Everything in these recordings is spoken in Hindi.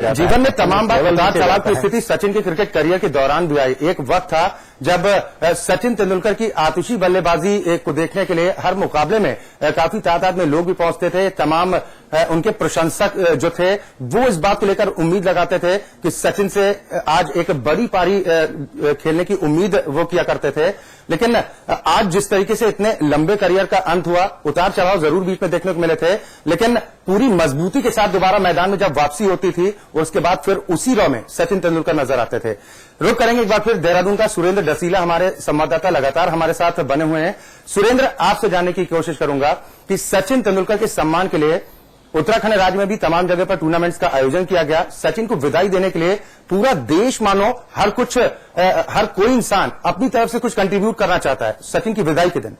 जीवन में तमाम बार उतार चढ़ाव की स्थिति सचिन के क्रिकेट करियर के दौरान भी आई। एक वक्त था जब सचिन तेंदुलकर की आतिशी बल्लेबाजी को देखने के लिए हर मुकाबले में काफी तादाद में लोग भी पहुंचते थे। तमाम उनके प्रशंसक जो थे वो इस बात को लेकर उम्मीद लगाते थे कि सचिन से आज एक बड़ी पारी खेलने की उम्मीद वो किया करते थे। लेकिन आज जिस तरीके से इतने लंबे करियर का अंत हुआ, उतार चढ़ाव जरूर बीच में देखने को मिले थे, लेकिन पूरी मजबूती के साथ दोबारा मैदान में जब वापसी होती थी उसके बाद फिर उसी रॉ में सचिन तेंदुलकर नजर आते थे। रुक करेंगे एक बार फिर देहरादून का सुरेंद्र डसीला हमारे संवाददाता लगातार हमारे साथ बने हुए हैं। सुरेंद्र, आपसे जानने की कोशिश करूंगा कि सचिन तेंदुलकर के सम्मान के लिए उत्तराखंड राज्य में भी तमाम जगह पर टूर्नामेंट्स का आयोजन किया गया। सचिन को विदाई देने के लिए पूरा देश मानो हर कोई इंसान अपनी तरफ से कुछ कंट्रीब्यूट करना चाहता है सचिन की विदाई के दिन।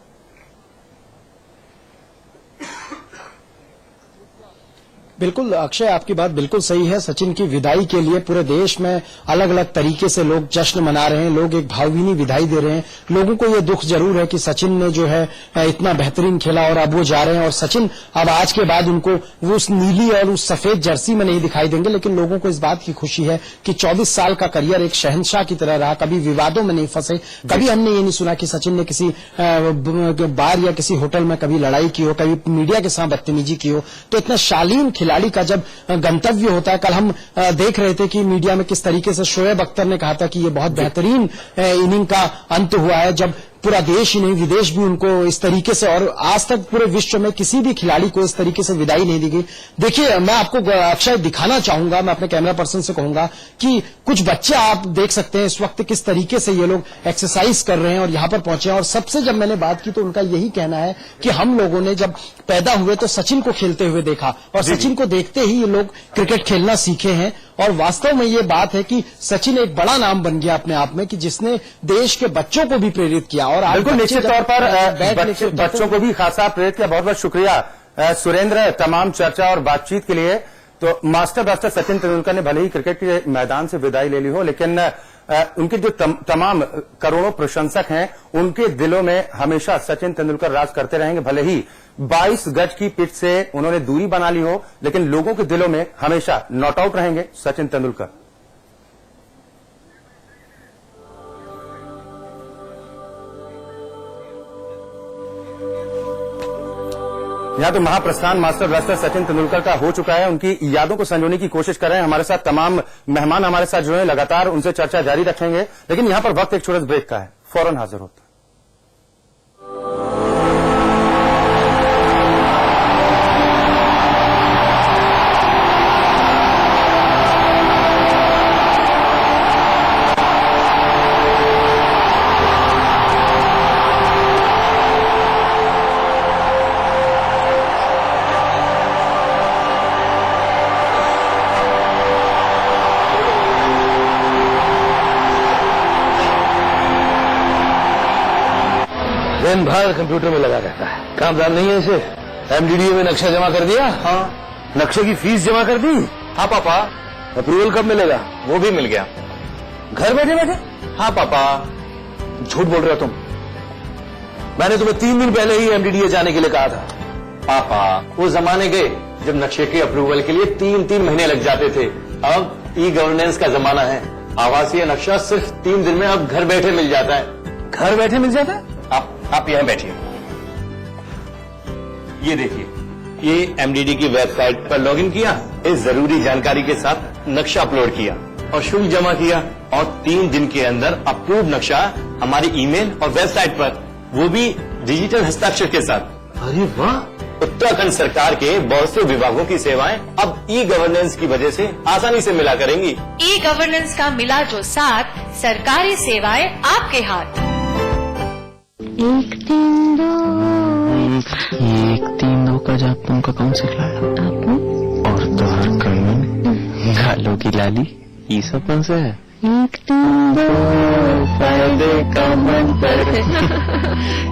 बिल्कुल अक्षय, आपकी बात बिल्कुल सही है। सचिन की विदाई के लिए पूरे देश में अलग अलग तरीके से लोग जश्न मना रहे हैं, लोग एक भावभीनी विदाई दे रहे हैं। लोगों को ये दुख जरूर है कि सचिन ने जो है इतना बेहतरीन खेला और अब वो जा रहे हैं और सचिन अब आज के बाद उनको वो उस नीली और उस सफेद जर्सी में नहीं दिखाई देंगे। लेकिन लोगों को इस बात की खुशी है कि 24 साल का करियर एक शहंशाह की तरह रहा, कभी विवादों में नहीं फंसे। कभी हमने ये नहीं सुना कि सचिन ने किसी बार या किसी होटल में कभी लड़ाई की हो, कभी मीडिया के साथ बदतमीजी की हो। तो इतना शालीन खिलाड़ी का जब गंतव्य होता है, कल हम देख रहे थे कि मीडिया में किस तरीके से शोएब अख्तर ने कहा था कि ये बहुत बेहतरीन इनिंग का अंत हुआ है, जब पूरा देश ही नहीं विदेश भी उनको इस तरीके से, और आज तक पूरे विश्व में किसी भी खिलाड़ी को इस तरीके से विदाई नहीं दी गई। देखिए, मैं आपको अक्षय दिखाना चाहूंगा, मैं अपने कैमरा पर्सन से कहूंगा कि कुछ बच्चे आप देख सकते हैं इस वक्त किस तरीके से ये लोग एक्सरसाइज कर रहे हैं और यहां पर पहुंचे हैं। और सबसे जब मैंने बात की तो उनका यही कहना है कि हम लोगों ने जब पैदा हुए तो सचिन को खेलते हुए देखा और सचिन को देखते ही ये लोग क्रिकेट खेलना सीखे हैं। और वास्तव में ये बात है कि सचिन एक बड़ा नाम बन गया अपने आप में कि जिसने देश के बच्चों को भी प्रेरित किया। और बिल्कुल निश्चित तौर पर बच्चों को भी खासा प्रेरित किया। बहुत बहुत शुक्रिया सुरेंद्र तमाम चर्चा और बातचीत के लिए। तो मास्टर ब्लास्टर सचिन तेंदुलकर ने भले ही क्रिकेट के मैदान से विदाई ले ली हो, लेकिन उनके जो तमाम करोड़ों प्रशंसक हैं उनके दिलों में हमेशा सचिन तेंदुलकर राज करते रहेंगे। भले ही 22 गज की पिच से उन्होंने दूरी बना ली हो, लेकिन लोगों के दिलों में हमेशा नॉट आउट रहेंगे सचिन तेंदुलकर। यहां तो महाप्रस्थान मास्टर ब्लास्टर सचिन तेंदुलकर का हो चुका है। उनकी यादों को संजोने की कोशिश कर रहे हैं हमारे साथ तमाम मेहमान हमारे साथ जुड़े हैं, लगातार उनसे चर्चा जारी रखेंगे। लेकिन यहां पर वक्त एक छोटे ब्रेक का है, फौरन हाजिर होता है। दिन भर कंप्यूटर में लगा रहता है, कामदार नहीं है इसे। एमडीडीए में नक्शा जमा कर दिया? हाँ। नक्शे की फीस जमा कर दी? हाँ पापा। अप्रूवल कब मिलेगा? वो भी मिल गया। घर बैठे बैठे? हाँ पापा। झूठ बोल रहे हो तुम। मैंने तुम्हें 3 दिन पहले ही एमडीडीए जाने के लिए कहा था। पापा, वो जमाने गए जब नक्शे के अप्रूवल के लिए 3-3 महीने लग जाते थे। अब ई गवर्नेंस का जमाना है। आवासीय नक्शा सिर्फ 3 दिन में अब घर बैठे मिल जाता है। घर बैठे मिल जाता है? आप यहां बैठिए। ये देखिए, ये एमडीडी की वेबसाइट पर लॉगिन किया, इस जरूरी जानकारी के साथ नक्शा अपलोड किया और शुल्क जमा किया, और 3 दिन के अंदर अप्रूव नक्शा हमारी ईमेल और वेबसाइट पर, वो भी डिजिटल हस्ताक्षर के साथ। अरे वाह! उत्तराखंड सरकार के बहुत से विभागों की सेवाएं अब ई गवर्नेंस की वजह से आसानी से मिला करेंगी। ई गवर्नेंस का मिला जो साथ, सरकारी सेवाएं आपके हाथ। 1 3 2 का जाप तुमका कौन सिखलाया? आपने? और तोहर कमन गालों की लाली, ये सब कौन सा है? 1 3 2 फायदे का मंत्र।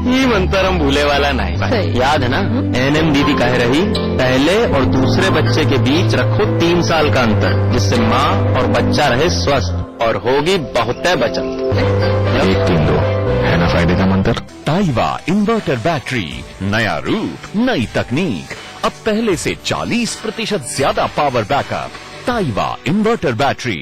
ये मंत्र हम भूले वाला नहीं भाई, याद है ना? एनएम दीदी कह रही, पहले और दूसरे बच्चे के बीच रखो 3 साल का अंतर, जिससे माँ और बच्चा रहे स्वस्थ और होगी बहुत बचत। 1 3 2 है ना फायदे का मंत्र? टाइवा इन्वर्टर बैटरी, नया रूप, नई तकनीक, अब पहले से 40% ज्यादा पावर बैकअप, ताइवा इन्वर्टर बैटरी।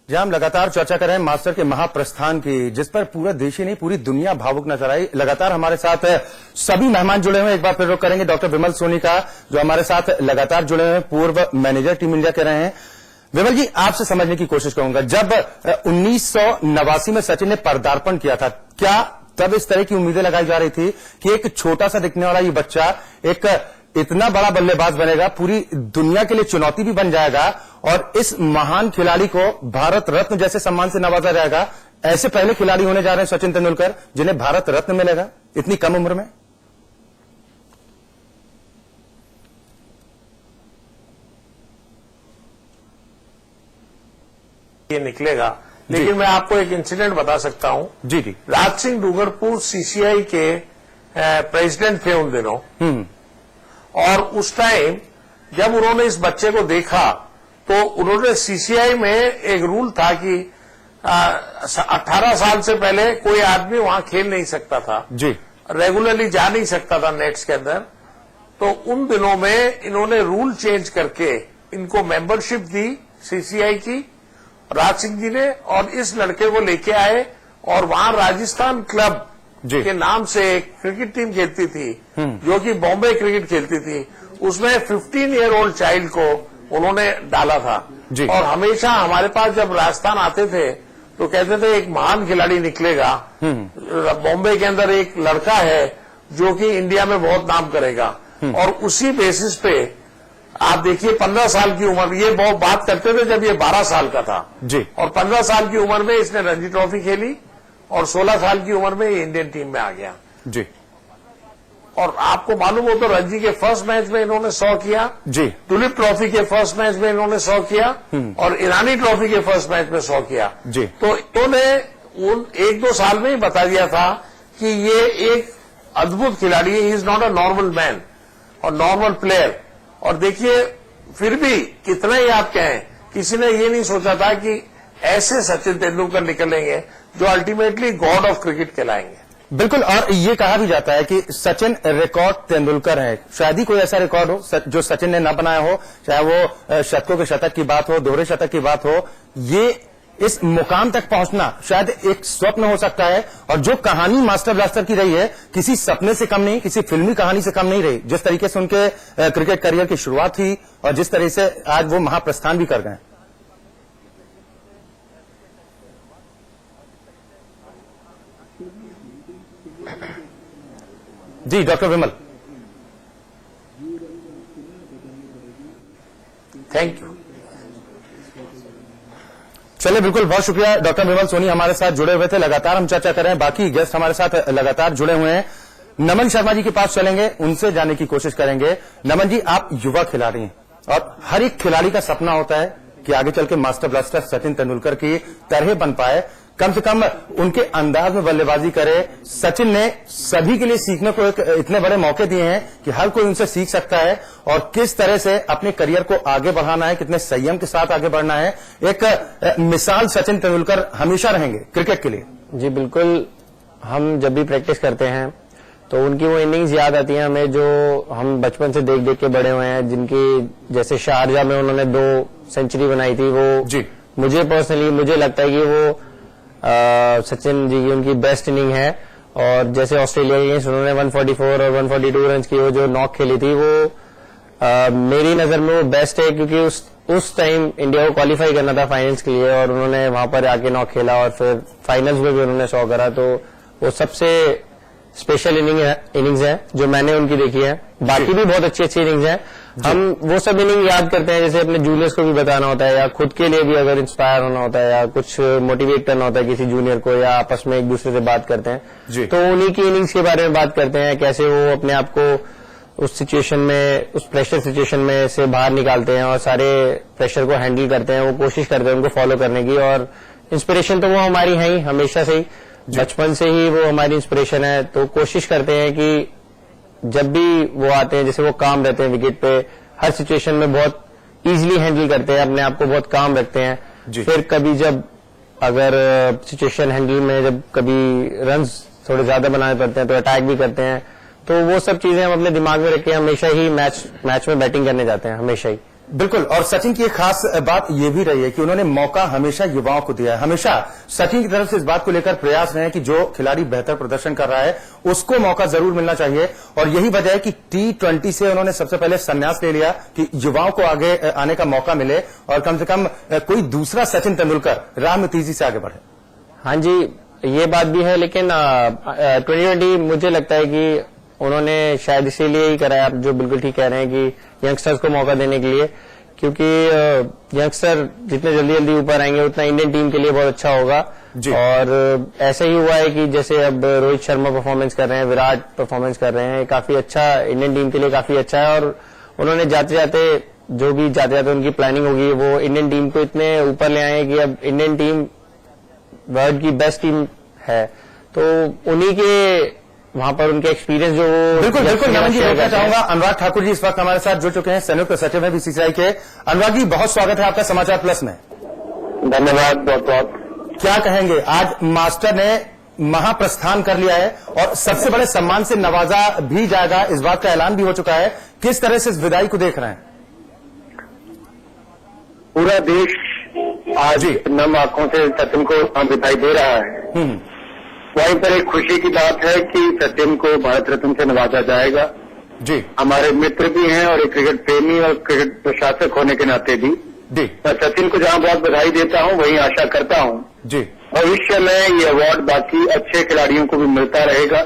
जहां हम लगातार चर्चा कर रहे हैं मास्टर के महाप्रस्थान की, जिस पर पूरा देश ही नहीं पूरी दुनिया भावुक नजर आई। लगातार हमारे साथ सभी मेहमान जुड़े हुए हैं। एक बार फिर रुख करेंगे डॉक्टर विमल सोनी का, जो हमारे साथ लगातार जुड़े हुए हैं, पूर्व मैनेजर टीम इंडिया के रहे हैं। विमल जी, आपसे समझने की कोशिश करूंगा, जब 1989 में सचिन ने पदार्पण किया था, क्या तब इस तरह की उम्मीदें लगाई जा रही थी कि एक छोटा सा दिखने वाला ये बच्चा एक इतना बड़ा बल्लेबाज बनेगा, पूरी दुनिया के लिए चुनौती भी बन जाएगा और इस महान खिलाड़ी को भारत रत्न जैसे सम्मान से नवाजा जाएगा? ऐसे पहले खिलाड़ी होने जा रहे हैं सचिन तेंदुलकर, जिन्हें भारत रत्न मिलेगा इतनी कम उम्र में? ये निकलेगा, लेकिन मैं आपको एक इंसिडेंट बता सकता हूं। जी जी। राज सिंह डूंगरपुर सीसीआई के प्रेसिडेंट थे उन दिनों, और उस टाइम जब उन्होंने इस बच्चे को देखा तो उन्होंने सीसीआई में एक रूल था कि 18 साल से पहले कोई आदमी वहां खेल नहीं सकता था जी, रेगुलरली जा नहीं सकता था नेट्स के अंदर। तो उन दिनों में इन्होंने रूल चेंज करके इनको मेंबरशिप दी सीसीआई की, राज सिंह जी ने, और इस लड़के को लेके आए और वहां राजस्थान क्लब के नाम से एक क्रिकेट टीम खेलती थी जो कि बॉम्बे क्रिकेट खेलती थी। उसमें 15 ईयर ओल्ड चाइल्ड को उन्होंने डाला था। और हमेशा हमारे पास जब राजस्थान आते थे तो कहते थे एक महान खिलाड़ी निकलेगा, बॉम्बे के अंदर एक लड़का है जो कि इंडिया में बहुत नाम करेगा। और उसी बेसिस पे आप देखिए 15 साल की उम्र, ये बहुत बात करते थे जब ये 12 साल का था जी, और 15 साल की उम्र में इसने रणजी ट्रॉफी खेली और 16 साल की उम्र में ये इंडियन टीम में आ गया जी। और आपको मालूम हो तो रणजी के फर्स्ट मैच में इन्होंने 100 किया जी, टुलिप ट्रॉफी के फर्स्ट मैच में इन्होंने 100 किया और ईरानी ट्रॉफी के फर्स्ट मैच में 100 किया जी। तो इन्होंने उन 1-2 साल में ही बता दिया था कि ये एक अद्भुत खिलाड़ी है, he is not a normal man और नॉर्मल प्लेयर। और देखिए फिर भी कितना ही आप कहें, किसी ने ये नहीं सोचा था कि ऐसे सचिन तेंदुलकर निकलेंगे जो अल्टीमेटली गॉड ऑफ क्रिकेट कहलाएंगे। बिल्कुल। और ये कहा भी जाता है कि सचिन रिकॉर्ड तेंदुलकर है। शायद ही कोई ऐसा रिकॉर्ड हो जो सचिन ने न बनाया हो, चाहे वो शतकों के शतक की बात हो, दोहरे शतक की बात हो। ये इस मुकाम तक पहुंचना शायद एक स्वप्न हो सकता है। और जो कहानी मास्टर ब्लास्टर की रही है, किसी सपने से कम नहीं, किसी फिल्मी कहानी से कम नहीं रही। जिस तरीके से उनके क्रिकेट करियर की शुरुआत हुई और जिस तरह से आज वो महाप्रस्थान भी कर गए। जी डॉक्टर विमल। Thank you. चलिए, बिल्कुल, बहुत शुक्रिया डॉक्टर विमल सोनी हमारे साथ जुड़े हुए थे। लगातार हम चर्चा कर रहे हैं, बाकी गेस्ट हमारे साथ लगातार जुड़े हुए हैं। नमन शर्मा जी के पास चलेंगे, उनसे जानने की कोशिश करेंगे। नमन जी, आप युवा खिलाड़ी हैं और हर एक खिलाड़ी का सपना होता है कि आगे चल के मास्टर ब्लास्टर सचिन तेंदुलकर की तरह बन पाए, कम से कम उनके अंदाज में बल्लेबाजी करे। सचिन ने सभी के लिए सीखने को इतने बड़े मौके दिए हैं कि हर कोई उनसे सीख सकता है और किस तरह से अपने करियर को आगे बढ़ाना है, कितने संयम के साथ आगे बढ़ना है। एक मिसाल सचिन तेंदुलकर हमेशा रहेंगे क्रिकेट के लिए। जी बिल्कुल। हम जब भी प्रैक्टिस करते हैं तो उनकी वो इनिंग्स याद आती हैं हमें, जो हम बचपन से देख देख के बड़े हुए हैं, जिनकी जैसे शारजाह में उन्होंने 2 सेंचुरी बनाई थी, वो जी। मुझे पर्सनली मुझे लगता है कि वो सचिन जी की उनकी बेस्ट इनिंग है। और जैसे ऑस्ट्रेलिया के अगेंस्ट उन्होंने 144 और 142 रन की वो जो नॉक खेली थी, वो मेरी नजर में वो बेस्ट है, क्योंकि उस टाइम इंडिया को क्वालिफाई करना था फाइनल्स के लिए, और उन्होंने वहां पर आके नॉक खेला और फिर फाइनल्स में भी उन्होंने 100 करा। तो वो सबसे स्पेशल इनिंग्स है जो मैंने उनकी देखी है। बाकी भी बहुत अच्छी अच्छी इनिंग्स हैं। हम वो सब इनिंग याद करते हैं, जैसे अपने जूनियर्स को भी बताना होता है, या खुद के लिए भी अगर इंस्पायर होना होता है, या कुछ मोटिवेट करना होता है किसी जूनियर को, या आपस में एक दूसरे से बात करते हैं, तो उन्हीं की इनिंग्स के बारे में बात करते हैं, कैसे वो अपने आप को उस सिचुएशन में, उस प्रेशर सिचुएशन में से बाहर निकालते हैं और सारे प्रेशर को हैंडल करते हैं। वो कोशिश करते हैं उनको फॉलो करने की, और इंस्पिरेशन तो वो हमारी है ही हमेशा से ही, बचपन से ही वो हमारी इंस्पिरेशन है। तो कोशिश करते हैं कि जब भी वो आते हैं, जैसे वो काम रहते हैं विकेट पे, हर सिचुएशन में बहुत इजीली हैंडल करते हैं, अपने आप को बहुत काम रखते हैं। फिर कभी जब अगर सिचुएशन हैंडल में जब कभी रन्स थोड़े ज्यादा बनाने पड़ते हैं तो अटैक भी करते हैं। तो वो सब चीजें हम अपने दिमाग में रख के हमेशा ही मैच में बैटिंग करने जाते हैं, हमेशा ही। बिल्कुल। और सचिन की एक खास बात यह भी रही है कि उन्होंने मौका हमेशा युवाओं को दिया है। हमेशा सचिन की तरफ से इस बात को लेकर प्रयास रहे हैं कि जो खिलाड़ी बेहतर प्रदर्शन कर रहा है उसको मौका जरूर मिलना चाहिए, और यही वजह है कि T20 से उन्होंने सबसे पहले संन्यास ले लिया कि युवाओं को आगे आने का मौका मिले, और कम से कम कोई दूसरा सचिन तेंदुलकर राह में तेजी से आगे बढ़े। हाँ जी, ये बात भी है, लेकिन 2020 मुझे लगता है कि उन्होंने शायद इसीलिए ही करा है, आप जो बिल्कुल ठीक कह रहे हैं कि यंगस्टर्स को मौका देने के लिए, क्योंकि यंगस्टर जितने जल्दी जल्दी ऊपर आएंगे उतना इंडियन टीम के लिए बहुत अच्छा होगा। और ऐसा ही हुआ है कि जैसे अब रोहित शर्मा परफॉर्मेंस कर रहे हैं, विराट परफॉर्मेंस कर रहे हैं, काफी अच्छा इंडियन टीम के लिए काफी अच्छा है। और उन्होंने जाते जाते उनकी प्लानिंग होगी, वो इंडियन टीम को इतने ऊपर ले आए कि अब इंडियन टीम वर्ल्ड की बेस्ट टीम है। तो उन्हीं के वहां पर उनके एक्सपीरियंस जो बिल्कुल नमन जी, देखना चाहूंगा अनुराग ठाकुर जी इस वक्त हमारे साथ जुड़ चुके हैं, संयुक्त सचिव है बीसीसीआई के। अनुराग जी, बहुत स्वागत है आपका समाचार प्लस में। धन्यवाद बहुत बहुत। क्या कहेंगे, आज मास्टर ने महाप्रस्थान कर लिया है और सबसे बड़े सम्मान से नवाजा भी जाएगा, इस बात का ऐलान भी हो चुका है। किस तरह से इस विदाई को देख रहे हैं? पूरा देश आज नम आंखों से सचिन को विदाई दे रहा है। वहीं पर एक खुशी की बात है कि सचिन को भारत रत्न से नवाजा जाएगा। जी, हमारे मित्र भी हैं और एक क्रिकेट प्रेमी और क्रिकेट प्रशासक होने के नाते भी जी, मैं सचिन को जहां बहुत बधाई देता हूं, वहीं आशा करता हूं जी, भविष्य में ये अवार्ड बाकी अच्छे खिलाड़ियों को भी मिलता रहेगा।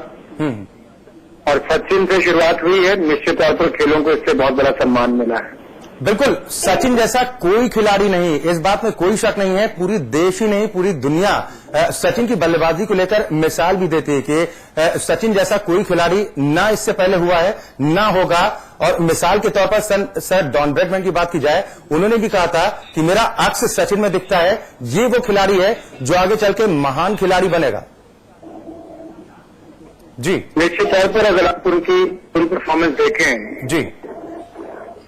और सचिन से शुरुआत हुई है, निश्चित तौर पर खेलों को इससे बहुत बड़ा सम्मान मिला है। बिल्कुल, सचिन जैसा कोई खिलाड़ी नहीं, इस बात में कोई शक नहीं है। पूरी देश ही नहीं, पूरी दुनिया सचिन की बल्लेबाजी को लेकर मिसाल भी देती है कि सचिन जैसा कोई खिलाड़ी ना इससे पहले हुआ है ना होगा। और मिसाल के तौर पर सर डॉन ब्रैडमैन की बात की जाए, उन्होंने भी कहा था कि मेरा अक्स सचिन में दिखता है, ये वो खिलाड़ी है जो आगे चल के महान खिलाड़ी बनेगा। जी, निश्चित तौर पर अगर आप उनकी परफॉर्मेंस देखें जी,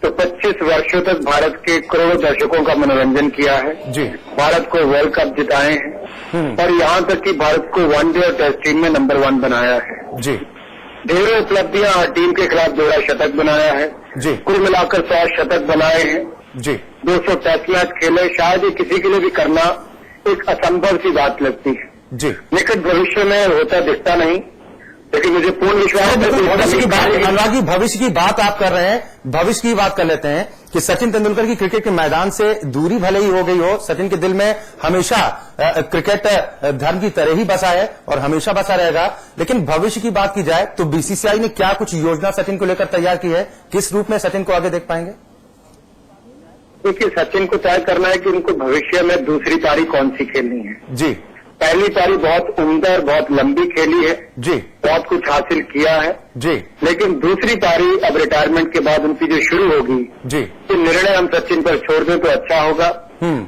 तो 25 वर्षों तक भारत के करोड़ों दर्शकों का मनोरंजन किया है। जी, भारत को वर्ल्ड कप जिताए हैं और यहां तक कि भारत को वनडे और टेस्ट टीम में नंबर 1 बनाया है। जी, ढेरों उपलब्धियां हर टीम के खिलाफ जोड़ा शतक बनाया है। जी, कुल मिलाकर 100 शतक बनाए हैं। जी, 200 टेस्ट मैच खेले, शायद ये किसी के लिए भी करना एक असंभव सी बात लगती है। जी, निकट भविष्य में होता दिखता नहीं, लेकिन मुझे पूर्ण विश्वास है कि भविष्य की बात, अनुराग जी, भविष्य की बात आप कर रहे हैं, भविष्य की बात कर लेते हैं कि सचिन तेंदुलकर की क्रिकेट के मैदान से दूरी भले ही हो गई हो, सचिन के दिल में हमेशा क्रिकेट धर्म की तरह ही बसा है और हमेशा बसा रहेगा। लेकिन भविष्य की बात की जाए तो बीसीसीआई ने क्या कुछ योजना सचिन को लेकर तैयार की है? किस रूप में सचिन को आगे देख पाएंगे? देखिए, सचिन को तय करना है कि उनको भविष्य में दूसरी पारी कौन सी खेलनी है। जी, पहली पारी बहुत उम्दा और बहुत लंबी खेली है, जी, बहुत कुछ हासिल किया है, जी, लेकिन दूसरी पारी अब रिटायरमेंट के बाद उनकी जो शुरू होगी, जी, तो निर्णय हम सचिन पर छोड़ दें तो अच्छा होगा।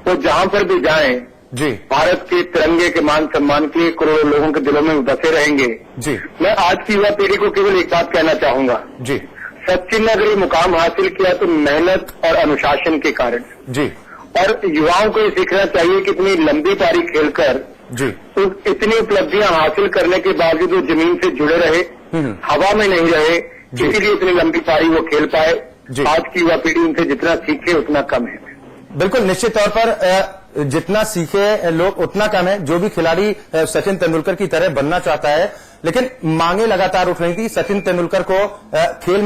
तो जहां पर भी जाएं, जी, भारत के तिरंगे के मान सम्मान के करोड़ों लोगों के दिलों में बसे रहेंगे। जी, मैं आज की युवा पीढ़ी को केवल एक बात कहना चाहूंगा, जी, सचिन ने अगर ये मुकाम हासिल किया तो मेहनत और अनुशासन के कारण। जी, और युवाओं को ये सीखना चाहिए कि इतनी लंबी पारी खेलकर जी, तो इतनी उपलब्धियां हासिल करने के बावजूद वो जमीन से जुड़े रहे हवा में नहीं रहे, इसीलिए इतनी लंबी पारी वो खेल पाए। आज की युवा पीढ़ी उनसे जितना सीखे उतना कम है। बिल्कुल, निश्चित तौर पर जितना सीखे लोग उतना कम है। जो भी खिलाड़ी सचिन तेंदुलकर की तरह बनना चाहता है, लेकिन मांगे लगातार उठ रही थी। सचिन तेंदुलकर को खेल